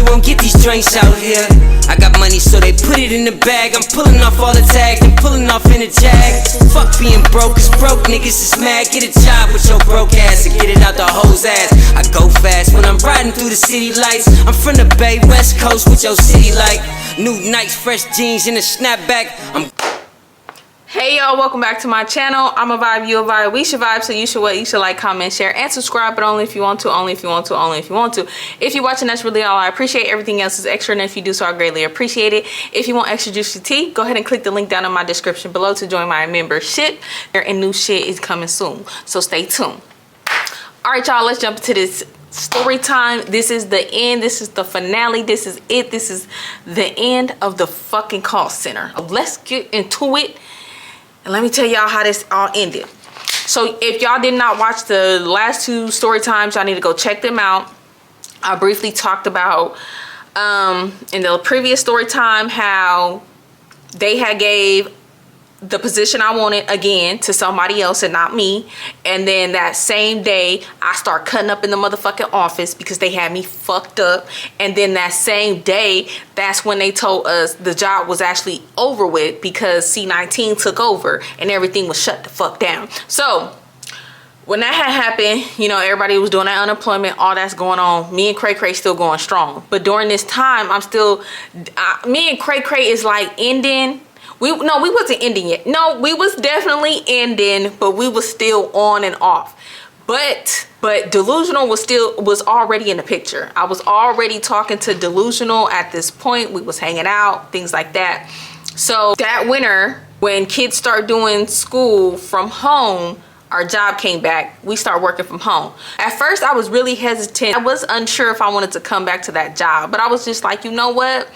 you won't get these drinks out here. I got money, so they put it in the bag. I'm pulling off all the tags and pulling off in a jag. Fuck being broke, cause broke niggas is mad. Get a job with your broke ass and get it out the hoe's ass. I go fast when I'm riding through the city lights. I'm from the Bay, West Coast with your city like new Nikes, fresh jeans, and a snapback. Hey y'all, welcome back to my channel. I'm a vibe, you a vibe, we should vibe, so you should what? You should like, comment, share, and subscribe, but only if you want to, only if you want to, only if you want to. If you're watching, that's really all I appreciate. Everything else is extra, and if you do so, I greatly appreciate it. If you want extra juicy tea, go ahead and click the link down in my description below to join my membership. And new shit is coming soon, so stay tuned. Alright y'all, let's jump into this story time. This is the end. This is the finale. This is it. This is the end of the fucking call center. Let's get into it. And let me tell y'all how this all ended. So if y'all did not watch the last two story times, y'all need to go check them out. I briefly talked about in the previous story time how they had gave the position I wanted again to somebody else and not me. And then that same day I start cutting up in the motherfucking office because they had me fucked up. And then that same day, that's when they told us the job was actually over with because C-19 took over and everything was shut the fuck down. So when that had happened, you know, everybody was doing that unemployment, all that's going on. Me and Cray Cray still going strong. But during this time, I'm still, me and Cray Cray is like ending. We wasn't ending yet. No, we was definitely ending, but we was still on and off. But Delusional was already in the picture. I was already talking to Delusional at this point. We was hanging out, things like that. So that winter, when kids start doing school from home, our job came back. We start working from home. At first, I was really hesitant. I was unsure if I wanted to come back to that job, but I was just like, you know what?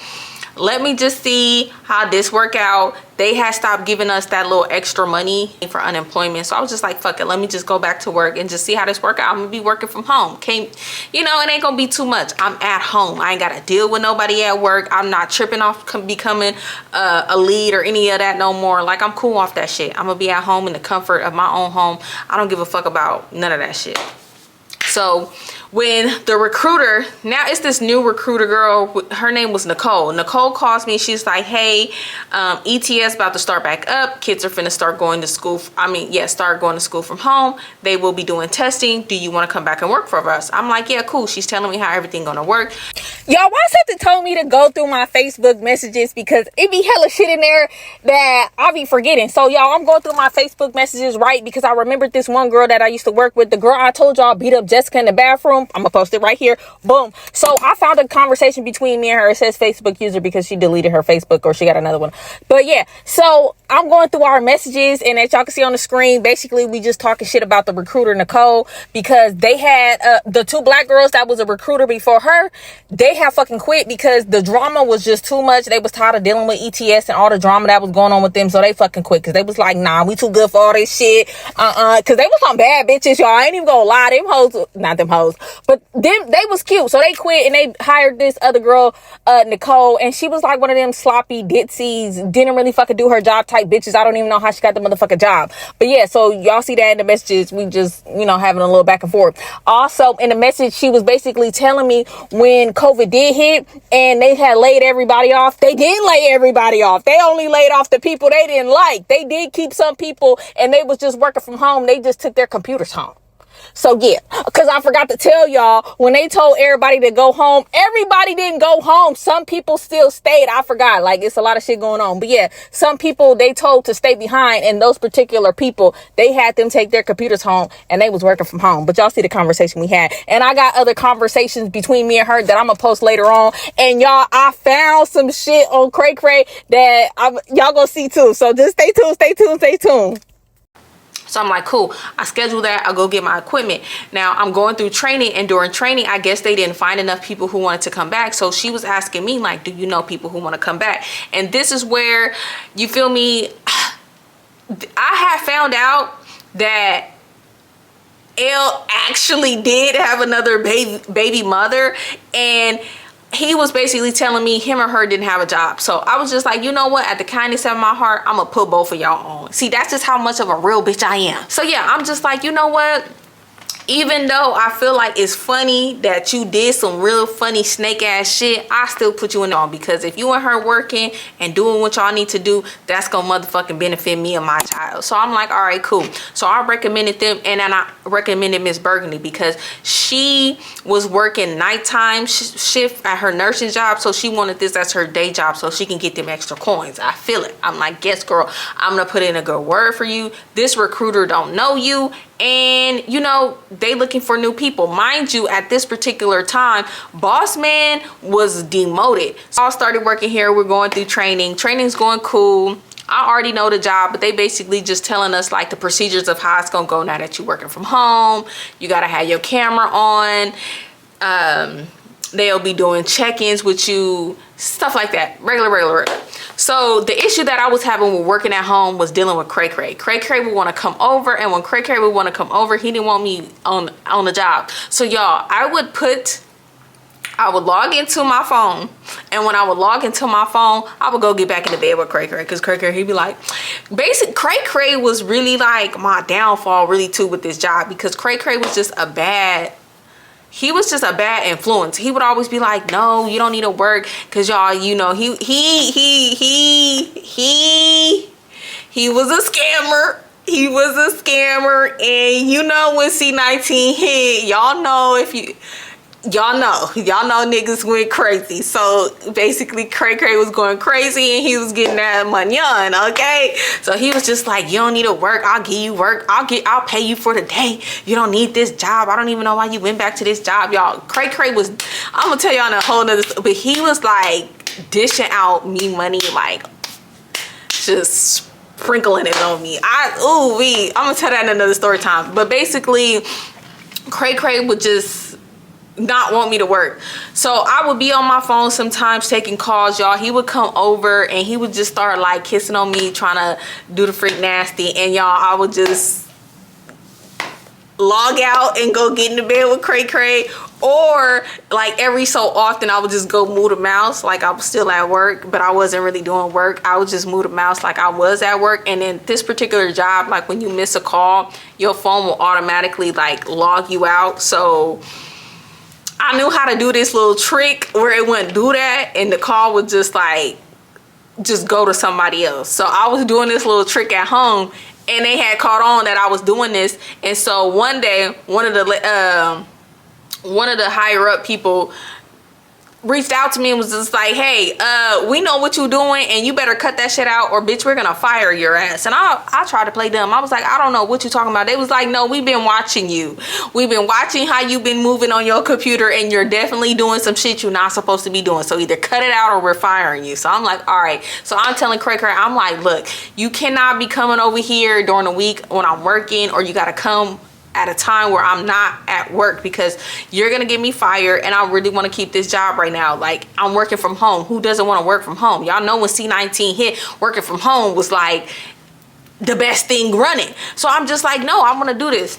Let me just see how this work out. They had stopped giving us that little extra money for unemployment. So I was just like, fuck it. Let me just go back to work and just see how this work out. I'm gonna be working from home. You know, it ain't gonna be too much. I'm at home. I ain't gotta deal with nobody at work. I'm not tripping off becoming a lead or any of that no more. Like, I'm cool off that shit. I'm gonna be at home in the comfort of my own home. I don't give a fuck about none of that shit. So when the recruiter, now it's this new recruiter girl, her name was Nicole. Nicole calls me. She's like, hey, ETS about to start back up. Kids are finna start going to school. Start going to school from home. They will be doing testing. Do you want to come back and work for us? I'm like, yeah, cool. She's telling me how everything gonna work. Y'all, why something told me to go through my Facebook messages because it be hella shit in there that I'll be forgetting. So y'all, I'm going through my Facebook messages, right? Because I remembered this one girl that I used to work with. The girl I told y'all beat up Jessica in the bathroom. I'm gonna post it right here. Boom. So I found a conversation between me and her. It says Facebook user because she deleted her Facebook or she got another one. But yeah, so I'm going through our messages, and as y'all can see on the screen, basically we just talking shit about the recruiter Nicole because they had the two black girls that was a recruiter before her. They have fucking quit because the drama was just too much. They was tired of dealing with ETS and all the drama that was going on with them, so they fucking quit because they was like, nah, we too good for all this shit. Because they was some bad bitches, y'all. I ain't even gonna lie. Them hoes, not them hoes, but them, they was cute. So they quit and they hired this other girl, Nicole, and she was like one of them sloppy ditsies, didn't really fucking do her job type bitches. I don't even know how she got the motherfucking job. But yeah, so y'all see that in the messages. We just, you know, having a little back and forth. Also in the message, she was basically telling me when COVID did hit and they had laid everybody off. They didn't lay everybody off. They only laid off the people they didn't like. They did keep some people and they was just working from home. They just took their computers home. So yeah, because I forgot to tell y'all, when they told everybody to go home, everybody didn't go home. Some people still stayed. I forgot. Like, it's a lot of shit going on. But yeah, some people they told to stay behind, and those particular people, they had them take their computers home and they was working from home. But y'all see the conversation we had. And I got other conversations between me and her that I'm gonna post later on. And y'all, I found some shit on Cray Cray that y'all gonna see too. So just stay tuned, stay tuned, stay tuned. So I'm like, cool. I schedule that. I'll go get my equipment. Now I'm going through training, and during training, I guess they didn't find enough people who wanted to come back. So she was asking me, like, do you know people who want to come back? And this is where, you feel me, I had found out that Elle actually did have another baby mother, and he was basically telling me him or her didn't have a job. So I was just like, you know what, at the kindness of my heart, I'm gonna put both of y'all on. See, that's just how much of a real bitch I am. So yeah, I'm just like, you know what, even though I feel like it's funny that you did some real funny snake ass shit, I still put you in on, because if you and her working and doing what y'all need to do, that's gonna motherfucking benefit me and my child. So I'm like, all right, cool. So I recommended them, and then I recommended Miss Burgundy because she was working nighttime shift at her nursing job, so she wanted this as her day job so she can get them extra coins. I feel it. I'm like, yes, girl, I'm gonna put in a good word for you. This recruiter don't know you, and you know, they looking for new people. Mind you, at this particular time, boss man was demoted. So I started working here. We're going through training. Training's going cool. I already know the job, but they basically just telling us like the procedures of how it's gonna go now that you're working from home. You gotta have your camera on. They'll be doing check-ins with you, stuff like that. Regular. So the issue that I was having with working at home was dealing with Cray Cray. Cray Cray would want to come over, and when Cray Cray would want to come over, he didn't want me on the job. So y'all, I would log into my phone, and when I would log into my phone, I would go get back in the bed with Cray Cray, because Cray Cray, he'd be like, Cray Cray was really like my downfall really too with this job, because Cray Cray was just a bad influence. He would always be like, no, you don't need to work, because y'all, you know, he was a scammer. He was a scammer, and you know, when C19 hit, y'all know niggas went crazy. So basically Cray Cray was going crazy, and he was getting that money on, okay? So he was just like, you don't need to work, I'll give you work, I'll pay you for the day. You don't need this job. I don't even know why you went back to this job. Y'all, Cray Cray was, I'm gonna tell y'all in a whole nother, but he was like dishing out me money, like just sprinkling it on me. I'm gonna tell that in another story time. But basically Cray Cray would just not want me to work. So I would be on my phone sometimes taking calls, y'all. He would come over and he would just start like kissing on me, trying to do the freak nasty, and y'all, I would just log out and go get in the bed with Cray Cray. Or like every so often I would just go move the mouse like I was still at work, but I wasn't really doing work. I would just move the mouse like I was at work. And then this particular job, like when you miss a call, your phone will automatically like log you out. So I knew how to do this little trick where it wouldn't do that, and the call would just go to somebody else. So I was doing this little trick at home, and they had caught on that I was doing this. And so one day, one of the higher up people reached out to me and was just like, hey, we know what you're doing, and you better cut that shit out, or bitch, we're gonna fire your ass. And I tried to play dumb. I was like, I don't know what you're talking about. They was like, no, we've been watching you. We've been watching how you've been moving on your computer, and you're definitely doing some shit you're not supposed to be doing. So either cut it out or we're firing you. So I'm like, all right. So I'm telling Cray Cray, I'm like, look, you cannot be coming over here during the week when I'm working, or you gotta come at a time where I'm not at work, because you're gonna get me fired, and I really want to keep this job right now. Like, I'm working from home. Who doesn't want to work from home? Y'all know when C19 hit, working from home was like the best thing running. So I'm just like, no, I want to do this.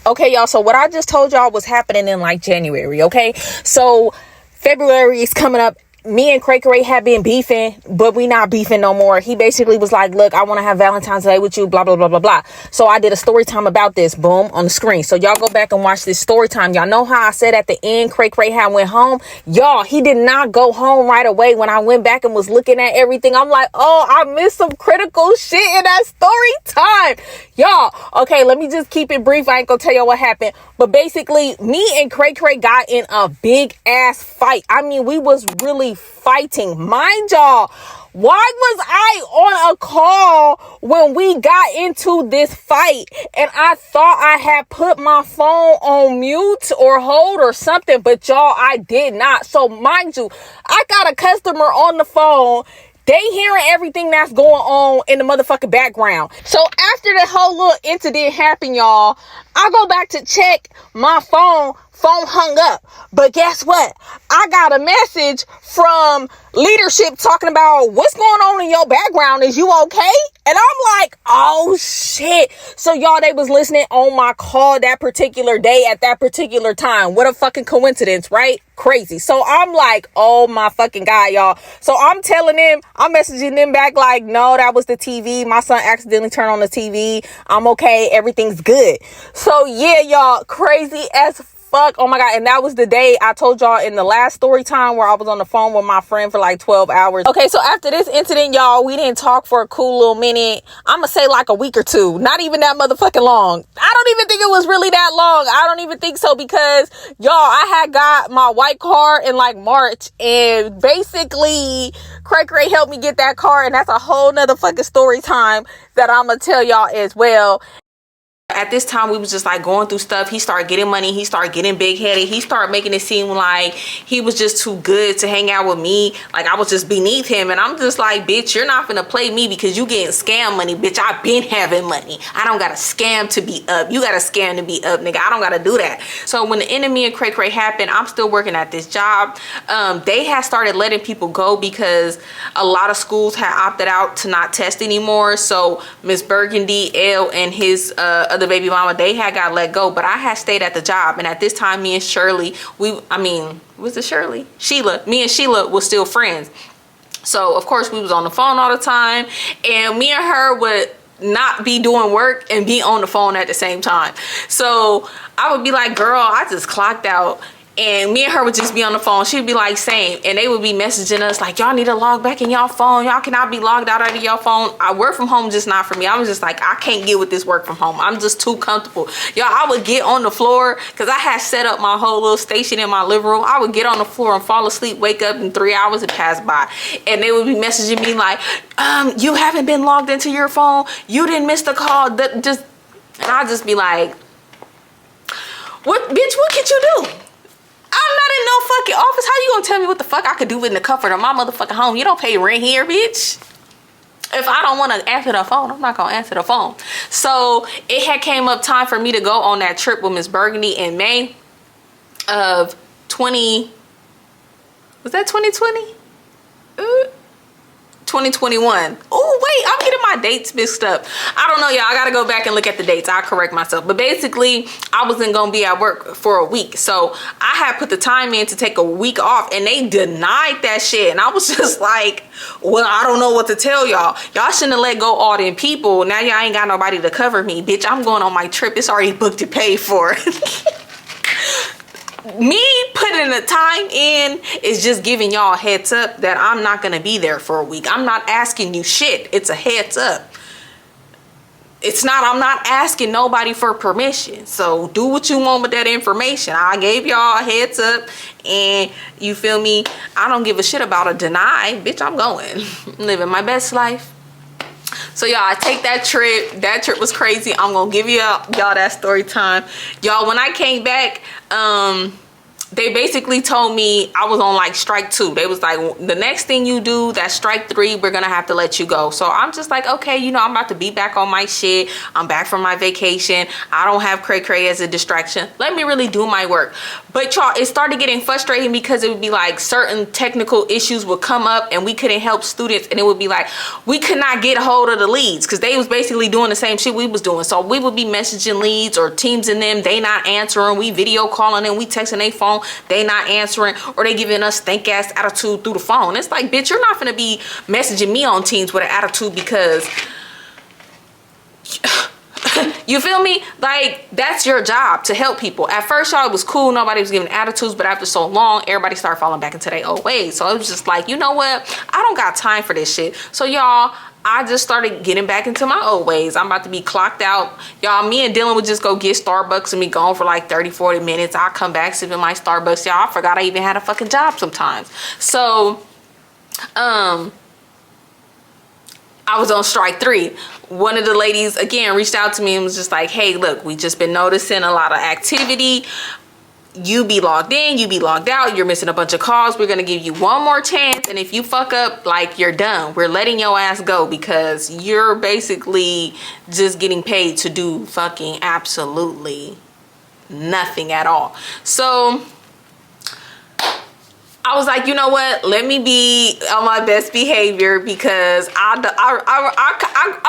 Okay, y'all, so what I just told y'all was happening in like January, okay? So February is coming up. Me and Cray Cray have been beefing, but we not beefing no more. He basically was like, look, I want to have Valentine's Day with you, blah, blah, blah, blah, blah. So I did a story time about this, boom, on the screen. So y'all go back and watch this story time. Y'all know how I said at the end, Cray Cray had went home? Y'all, he did not go home right away. When I went back and was looking at everything, I'm like, oh, I missed some critical shit in that story time. Y'all, okay, let me just keep it brief. I ain't gonna tell y'all what happened. But basically, me and Cray Cray got in a big ass fight. I mean, we was really fighting. Mind y'all, why was I on a call when we got into this fight? And I thought I had put my phone on mute or hold or something, but y'all, I did not. So mind you, I got a customer on the phone. They hearing everything that's going on in the motherfucking background. So after the whole little incident happened, y'all, I go back to check my phone. phone hung up. But guess what? I got a message from leadership talking about what's going on in your background. Is you okay? And I'm like, oh shit. So y'all, they was listening on my call that particular day at that particular time. What a fucking coincidence, right? Crazy. So I'm like, oh my fucking God, y'all. So I'm telling them, I'm messaging them back like, no, that was the TV. My son accidentally turned on the TV. I'm okay. Everything's good. So yeah, y'all, crazy as fuck. Oh my God. And that was the day I told y'all in the last story time where I was on the phone with my friend for like 12 hours. Okay, so after this incident, y'all, we didn't talk for a cool little minute. I'm gonna say like a week or two. Not even that motherfucking long. I don't even think it was really that long. I don't even think so, because y'all, I had got my white car in like March, and basically Cray Cray helped me get that car, and that's a whole nother fucking story time that I'm gonna tell y'all as well. At this time, we was just like going through stuff. He started getting money. He started getting big headed. He started making it seem like he was just too good to hang out with me. Like I was just beneath him. And I'm just like, bitch, you're not gonna play me because you getting scam money. Bitch, I've been having money. I don't got to scam to be up. You got to scam to be up, nigga. I don't got to do that. So when the enemy and Cray Cray happened, I'm still working at this job. They had started letting people go because a lot of schools had opted out to not test anymore. So Miss Burgundy, L, and his other baby mama, they had got let go, but I had stayed at the job. And at this time, me and Shirley, was it Shirley? Sheila, me and Sheila was still friends. So of course we was on the phone all the time, and me and her would not be doing work and be on the phone at the same time. So I would be like, girl, I just clocked out. And me and her would just be on the phone. She'd be like, same. And they would be messaging us like, y'all need to log back in y'all phone. Y'all cannot be logged out of your phone. I work from home, just not for me. I was just like, I can't get with this work from home. I'm just too comfortable. Y'all, I would get on the floor because I had set up my whole little station in my living room. I would get on the floor and fall asleep, wake up, and 3 hours had passed by. And they would be messaging me like, you haven't been logged into your phone. You didn't miss the call. And I'd just be like, what, bitch, what could you do? I'm not in no fucking office. How you gonna tell me what the fuck I could do in the comfort of my motherfucking home? You don't pay rent here, bitch. If I don't want to answer the phone, I'm not gonna answer the phone. So it had came up time for me to go on that trip with Miss Burgundy in May of 20. Was that 2020? 2021. Oh wait, I'm getting my dates mixed up. I don't know, y'all. I gotta go back and look at the dates. I'll correct myself. But basically, I wasn't gonna be at work for a week, so I had put the time in to take a week off, and they denied that shit. And I was just like, well, I don't know what to tell y'all. Y'all shouldn't have let go all them people. Now y'all ain't got nobody to cover me, bitch. I'm going on my trip. It's already booked and paid for. Me putting the time in is just giving y'all a heads up that I'm not gonna be there for a week. I'm not asking you shit. It's a heads up. I'm not asking nobody for permission. So do what you want with that information. I gave y'all a heads up, and you feel me? I don't give a shit about a deny. Bitch, I'm going. I'm living my best life. So y'all, I take that trip. That trip was crazy. I'm gonna give y'all that story time. Y'all, when I came back, they basically told me I was on like strike 2. They was like, the next thing you do, that's strike 3, we're gonna have to let you go. So I'm just like, okay, you know, I'm about to be back on my shit. I'm back from my vacation. I don't have Cray Cray as a distraction. Let me really do my work. But y'all, it started getting frustrating because it would be like certain technical issues would come up and we couldn't help students, and it would be like we could not get a hold of the leads because they was basically doing the same shit we was doing. So we would be messaging leads or teams in them, they not answering. We video calling them, we texting their phone, they not answering, or they giving us stank ass attitude through the phone. It's like, bitch, you're not gonna be messaging me on Teams with an attitude because you feel me? Like, that's your job, to help people. At first, y'all, it was cool. Nobody was giving attitudes, but after so long, everybody started falling back into their old ways. So it was just like, you know what? I don't got time for this shit. So y'all, I just started getting back into my old ways. I'm about to be clocked out. Y'all, me and Dylan would just go get Starbucks and be gone for like 30, 40 minutes. I'll come back, sipping my Starbucks. Y'all, I forgot I even had a fucking job sometimes. So, I was on strike 3. One of the ladies, again, reached out to me and was just like, hey, look, we just been noticing a lot of activity. You be logged in, you be logged out, you're missing a bunch of calls. We're gonna give you one more chance, and if you fuck up, like, you're done. We're letting your ass go because you're basically just getting paid to do fucking absolutely nothing at all. So I was like, you know what? Let me be on my best behavior because I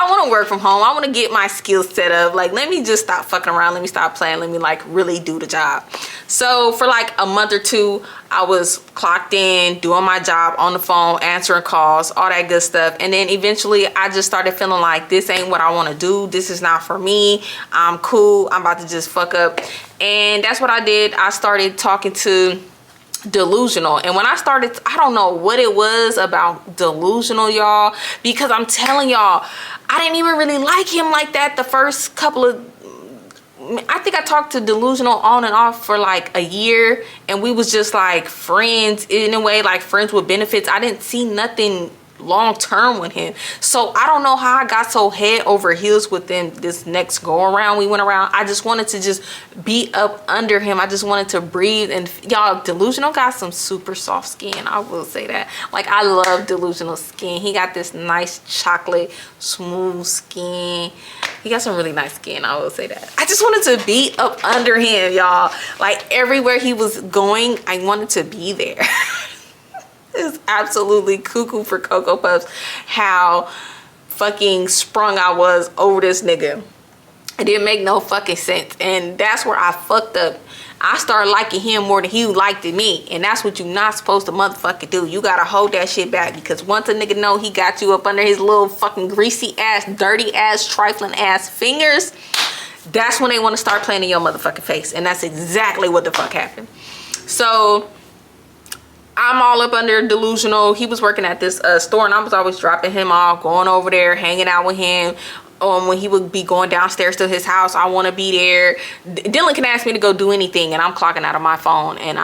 want to work from home. I want to get my skills set up. Like, let me just stop fucking around. Let me stop playing. Let me like really do the job. So for like a month or two, I was clocked in, doing my job on the phone, answering calls, all that good stuff. And then eventually I just started feeling like this ain't what I want to do. This is not for me. I'm cool. I'm about to just fuck up. And that's what I did. I started talking to Delusional. And when I started, I don't know what it was about Delusional, y'all, because I'm telling y'all, I didn't even really like him like that the first couple of, I think I talked to Delusional on and off for like a year, and we was just like friends in a way, like friends with benefits. I didn't see nothing long term with him. So I don't know how I got so head over heels with him this next go around we went around. I just wanted to just be up under him. I just wanted to breathe. And y'all, Delusional got some super soft skin, I will say that. Like, I love Delusional skin. He got this nice chocolate smooth skin. He got some really nice skin, I will say that. I just wanted to be up under him, y'all. Like, everywhere he was going, I wanted to be there. It's absolutely cuckoo for Cocoa Puffs how fucking sprung I was over this nigga. It didn't make no fucking sense. And that's where I fucked up. I started liking him more than he liked me. And that's what you're not supposed to motherfucking do. You gotta hold that shit back. Because once a nigga know he got you up under his little fucking greasy ass, dirty ass, trifling ass fingers, that's when they want to start playing in your motherfucking face. And that's exactly what the fuck happened. So I'm all up under Delusional. He was working at this store, and I was always dropping him off, going over there, hanging out with him. When he would be going downstairs to his house, I want to be there. Dylan can ask me to go do anything, and I'm clocking out of my phone, and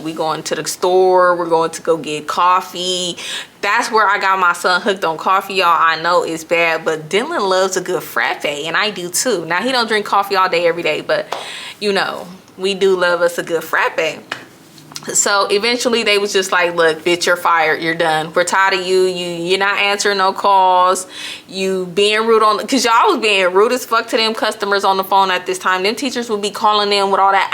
we going to the store. We're going to go get coffee. That's where I got my son hooked on coffee, y'all. I know it's bad, but Dylan loves a good frappe, and I do too. Now, he don't drink coffee all day, every day, but, you know, we do love us a good frappe. So eventually they was just like, look, bitch, you're fired. You're done. We're tired of you. You're not answering no calls. You being rude on, because y'all was being rude as fuck to them customers on the phone at this time. Them teachers would be calling them with all that.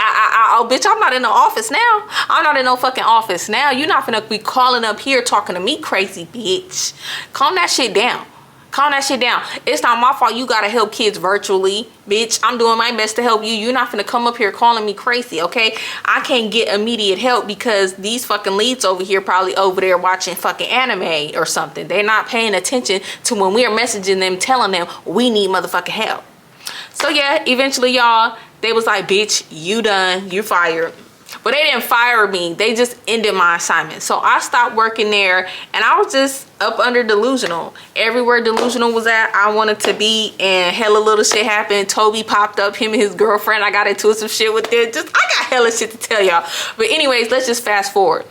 Oh, bitch, I'm not in the office now. I'm not in no fucking office now. You're not finna be calling up here talking to me crazy, bitch. Calm that shit down. Calm that shit down. It's not my fault you gotta help kids virtually, bitch. I'm doing my best to help you. You're not gonna come up here calling me crazy, okay? I can't get immediate help because these fucking leads over here probably over there watching fucking anime or something. They're not paying attention to when we are messaging them, telling them we need motherfucking help. So yeah, eventually, y'all, they was like, bitch, you done, you fired. But they didn't fire me. They just ended my assignment. So I stopped working there, and I was just up under Delusional. Everywhere Delusional was at, I wanted to be, and hella little shit happened. Toby popped up, him and his girlfriend. I got into some shit with them. I got hella shit to tell y'all. But anyways, let's just fast forward.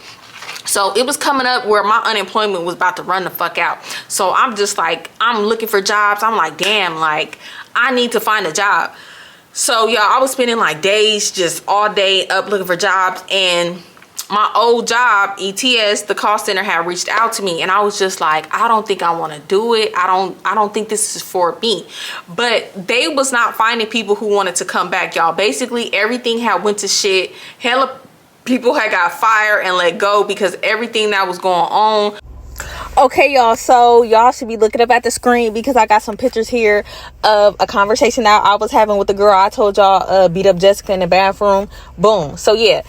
So it was coming up where my unemployment was about to run the fuck out. So I'm just like, I'm looking for jobs. I'm like, damn, like, I need to find a job. So y'all, I was spending like days just all day up looking for jobs, and my old job, ETS, the call center, had reached out to me, and I was just like, I don't think I want to do it. I don't think this is for me. But they was not finding people who wanted to come back, y'all. Basically, everything had went to shit. Hella people had got fired and let go because everything that was going on. Okay, y'all, so y'all should be looking up at the screen because I got some pictures here of a conversation that I was having with the girl I told y'all beat up Jessica in the bathroom. Boom. So yeah,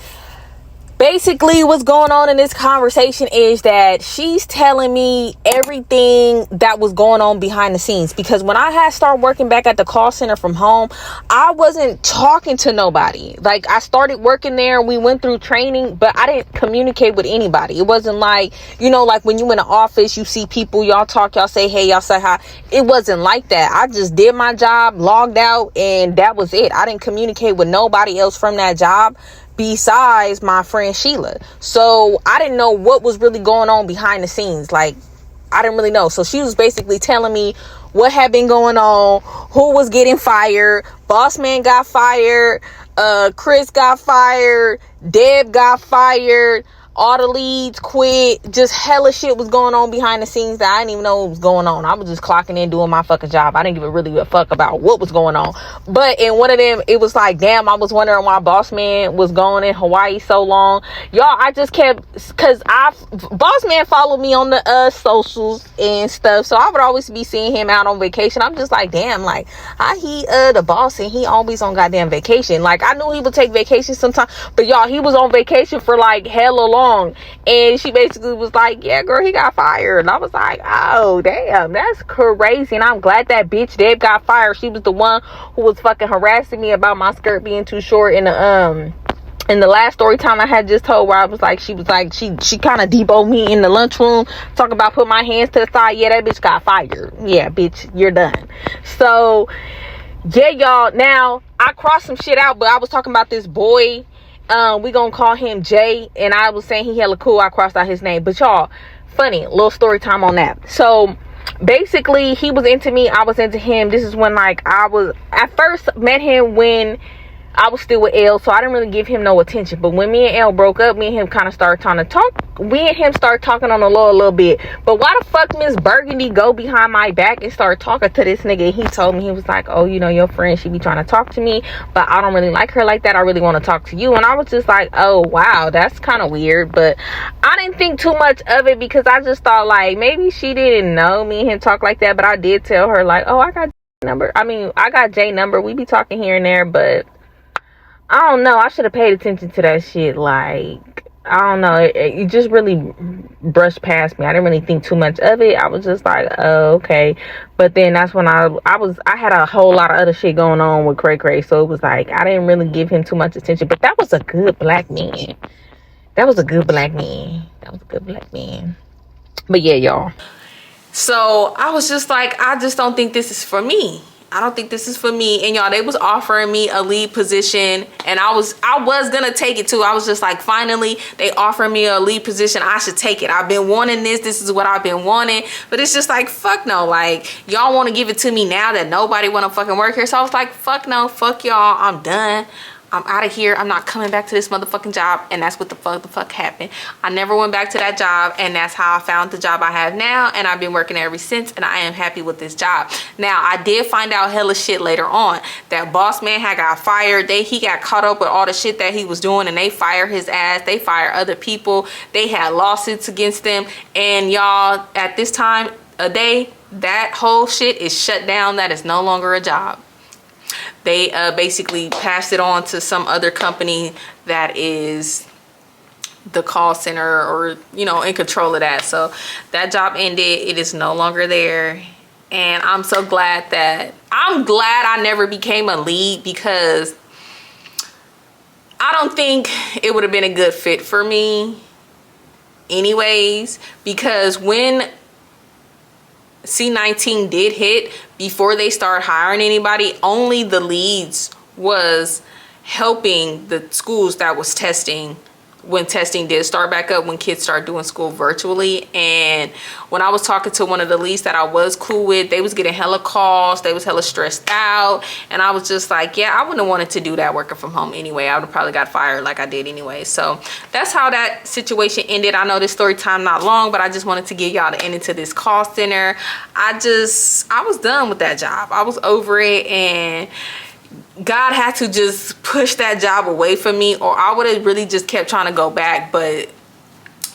basically what's going on in this conversation is that she's telling me everything that was going on behind the scenes, because when I had started working back at the call center from home, I wasn't talking to nobody. Like, I started working there, we went through training, but I didn't communicate with anybody. It wasn't like, you know, like when you in the office, you see people, y'all talk, y'all say hey, y'all say hi. It wasn't like that. I just did my job, logged out, and that was it. I didn't communicate with nobody else from that job besides my friend Sheila. So I didn't know what was really going on behind the scenes. Like, I didn't really know. So she was basically telling me what had been going on, who was getting fired. Boss man got fired, Chris got fired, Deb got fired, all the leads quit. Just hella shit was going on behind the scenes that I didn't even know what was going on. I was just clocking in, doing my fucking job. I didn't give a really a fuck about what was going on. But in one of them, it was like, damn, I was wondering why boss man was going in Hawaii so long. Y'all, I just kept, cause boss man followed me on the socials and stuff, so I would always be seeing him out on vacation. I'm just like, damn, like how he the boss and he always on goddamn vacation. Like, I knew he would take vacation sometime, but y'all, he was on vacation for like hella long. And she basically was like, yeah, girl, he got fired. And I was like, oh, damn, that's crazy. And I'm glad that bitch Deb got fired. She was the one who was fucking harassing me about my skirt being too short in the last story time I had just told, where I was like, she kind of deboed me in the lunchroom, talking about put my hands to the side. Yeah, that bitch got fired. Yeah, bitch, you're done. So yeah, y'all, now I crossed some shit out, but I was talking about this boy. We gonna call him Jay, and I was saying he hella cool. I crossed out his name, but y'all, funny little story time on that. So basically, he was into me, I was into him. This is when, like, I first met him when I was still with L, so I didn't really give him no attention. But when me and L broke up, me and him kind of started trying to talk. We and him started talking on the low a little bit. But why the fuck Miss Burgundy go behind my back and start talking to this nigga? He told me, he was like, oh, you know, your friend, she be trying to talk to me, but I don't really like her like that. I really want to talk to you. And I was just like, oh, wow, that's kind of weird. But I didn't think too much of it, because I just thought, like, maybe she didn't know me and him talk like that. But I did tell her, like, oh, I got J number. We be talking here and there, but I don't know. I should have paid attention to that shit. Like, I don't know. It just really brushed past me. I didn't really think too much of it. I was just like, oh, okay. But then that's when I had a whole lot of other shit going on with Cray Cray. So it was like, I didn't really give him too much attention. But that was a good black man. That was a good black man. But yeah, y'all. So I was just like, I just don't think this is for me. I don't think this is for me. And y'all, they was offering me a lead position, and I was gonna take it too. I was just like, finally they offered me a lead position, I should take it. I've been wanting this is what I've been wanting. But it's just like, fuck no. Like, y'all want to give it to me now that nobody want to fucking work here. So I was like, fuck no, fuck y'all, I'm done, I'm out of here. I'm not coming back to this motherfucking job. And that's what the fuck happened. I never went back to that job, and that's how I found the job I have now, and I've been working there ever since, and I am happy with this job. Now, I did find out hella shit later on. That boss man had got fired. He got caught up with all the shit that he was doing, and they fired his ass. They fired other people. They had lawsuits against them. And y'all, at this time of day, that whole shit is shut down. That is no longer a job. They basically passed it on to some other company that is the call center, or, you know, in control of that. So that job ended. It is no longer there. And I'm so glad I never became a lead, because I don't think it would have been a good fit for me anyways, because when C-19 did hit, before they start hiring anybody, only the leads was helping the schools that was testing when testing did start back up, when kids started doing school virtually. And when I was talking to one of the leads that I was cool with, they was getting hella calls, they was hella stressed out, and I was just like, yeah, I wouldn't have wanted to do that working from home anyway. I would have probably got fired like I did anyway. So that's how that situation ended. I know this story time not long, but I just wanted to give y'all the ending to this call center. I was done with that job. I was over it, and God had to just push that job away from me, or I would have really just kept trying to go back. But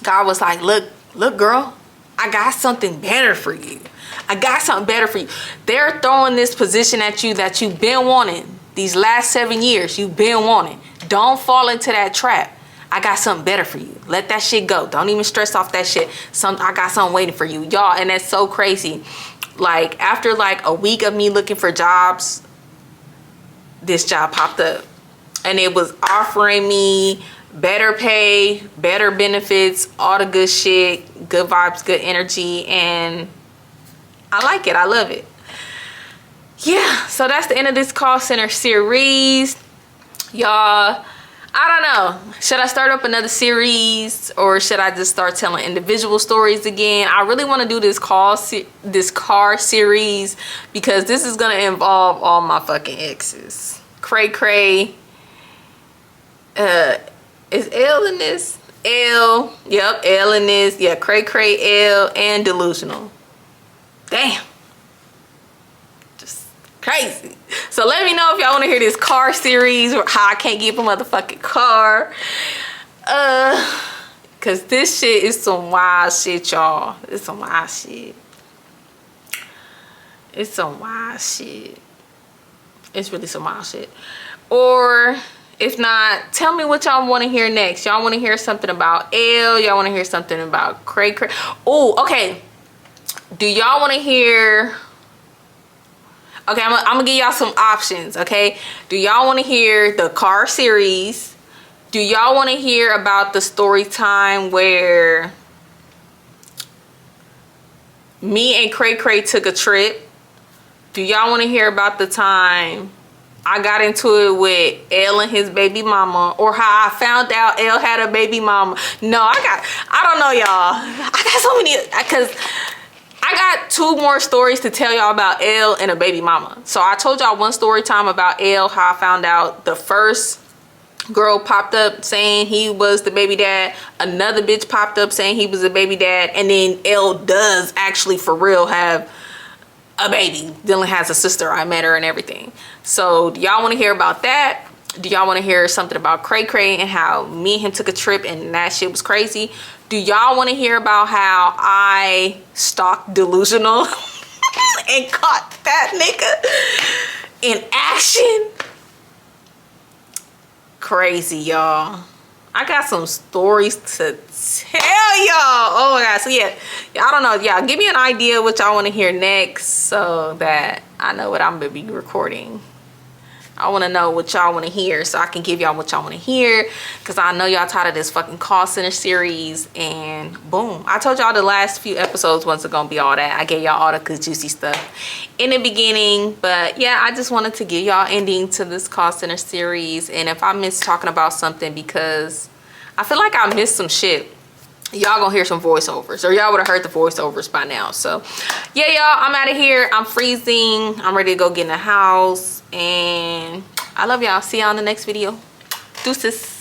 God was like, look, girl, I got something better for you. I got something better for you. They're throwing this position at you that you've been wanting these last 7 years. You've been wanting. Don't fall into that trap. I got something better for you. Let that shit go. Don't even stress off that shit. I got something waiting for you, y'all. And that's so crazy. Like, after like a week of me looking for jobs, this job popped up, and it was offering me better pay, better benefits, all the good shit, good vibes, good energy, and I like it. I love it. Yeah, so that's the end of this call center series, y'all. I don't know, should I start up another series, or should I just start telling individual stories again? I really want to do this car series, because this is gonna involve all my fucking exes. Cray Cray, is L in this? L. Yep, L in this. Yeah, cray cray L and delusional. Damn. Just crazy. So let me know if y'all want to hear this car series or how I can't get a motherfucking car. Cause this shit is some wild shit, y'all. It's some wild shit. It's some wild shit. It's really some wild shit. Or if not, tell me what y'all want to hear next. Y'all want to hear something about L? Y'all want to hear something about cray cray? Oh, okay. Do y'all want to hear? Okay, I'm gonna give y'all some options. Okay, do y'all want to hear the car series? Do y'all want to hear about the story time where me and Cray Cray took a trip? Do y'all want to hear about the time I got into it with L and his baby mama, or how I found out L had a baby mama? No, I don't know, y'all. I got so many, because I got 2 more stories to tell y'all about L and a baby mama. So I told y'all one story time about L, how I found out the first girl popped up saying he was the baby dad. Another bitch popped up saying he was a baby dad. And then L does actually for real have a baby. Dylan has a sister. I met her and everything. So do y'all want to hear about that? Do y'all want to hear something about Cray Cray and how me and him took a trip and that shit was crazy? Do y'all want to hear about how I stalked Delusional and caught that nigga in action? Crazy, y'all. I got some stories to tell y'all. Oh my god. So yeah, I don't know, y'all give me an idea what y'all want to hear next so that I know what I'm gonna be recording. I want to know what y'all want to hear so I can give y'all what y'all want to hear, because I know y'all tired of this fucking call center series. And boom, I told y'all the last few episodes wasn't gonna be all that. I gave y'all all the good juicy stuff in the beginning, but yeah, I just wanted to give y'all ending to this call center series. And if I miss talking about something, because I feel like I missed some shit, y'all gonna hear some voiceovers, or y'all would have heard the voiceovers by now. So yeah, y'all, I'm out of here. I'm freezing. I'm ready to go get in the house, and I love y'all. See y'all in the next video. Deuces.